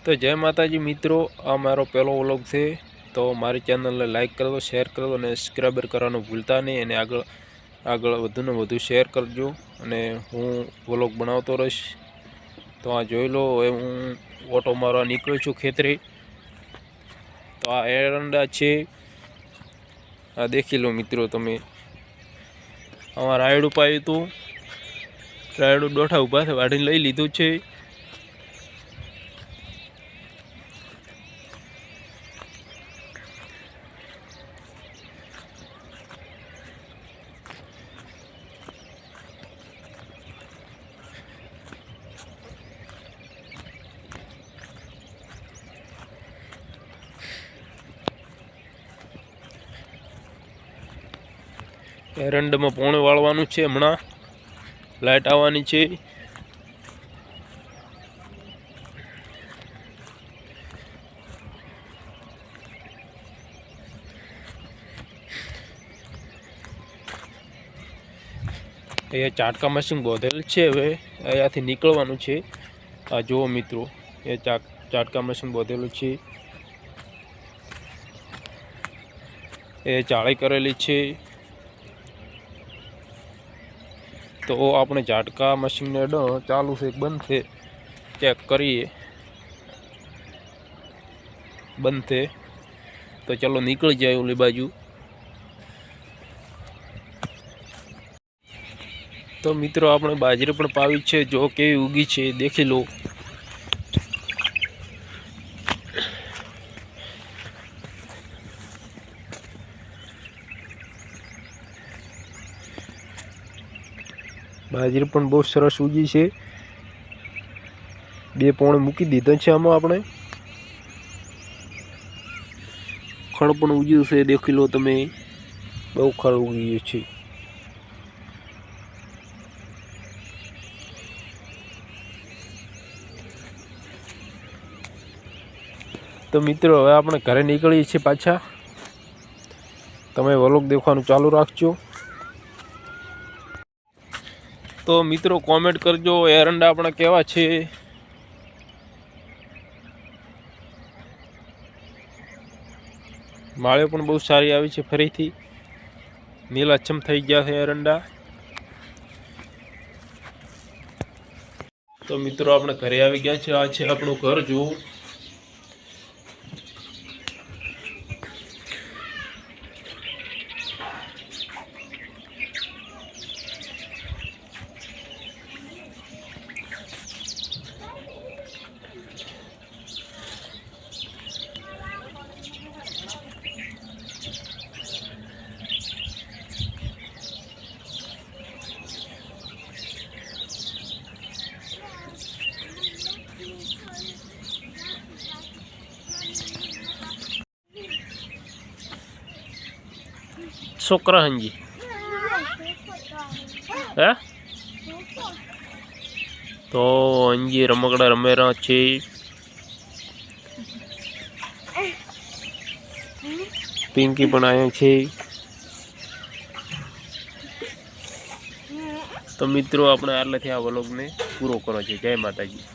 तो जय माताजी मित्रों, आ मारो पहलो व्लॉग है। तो मारी चैनल ने लाइक कर दो, शेर कर दो और सब्सक्राइबर करवानुं भूलता नहीं। अने आगळ आगळ वधु ने वधु शेर करजो अने हूँ व्लॉग बनावतो रहीश। तो आ जोई लो, हूँ ऑटो मारवा निकळ्यो छुं खेतरे। तो आ एरंडा छे, आ देखी लो मित्रों तमे। आमां रायडुं पायुं हतुं, रायडुं डोठा उभा थई वाढीने लई लीधुं छे। एरंडामां पोणे वाळवानुं छे। हमणां लाइट आववानी छे। अहींया चाटका मशीन बोधेल छे। हवे अहींयाथी निकळवानुं छे। आ जुओ मित्रों, ए चाटका मशीन बोधेलुं छे। ए जाळी करेली छे। तो आपणे झाटका मशीन ने चालू से बंद थे चेक करिए। बंद थे तो चलो निकल जाए ओली बाजू। तो मित्रों आपणे बाजरी पण पावी छे, जो केवी उगी छे देखी लो। बाजरी पण बहुत सरस उगी छे। बे पोणे मूकी दीधा छे। आमां आपणे खड़ पण उग्युं छे, देखी लो तमे। बहु खड़ उगी छे। तो मित्रों हवे आपणे घरे निकळीए छीए पाछा। तमे व्लॉग देखवानुं चालू राखजो। तो मित्रों कॉमेंट करजो एरंडा अपना केवा छे। माळियो पण बहुत सारी आवी छे। फरीथी नीलाछम थई गया छे एरंडा। तो मित्रों अपने घरे आवी गया छे। आ छे आपणुं घर। जो छोकरा हंजी है तो हंजी रमकड़ा रमेरा छे। पिंकी पण आया छे। तो मित्रों अपने आटलेथी आ व्लॉग ने पूरो करो छे। जय माताजी।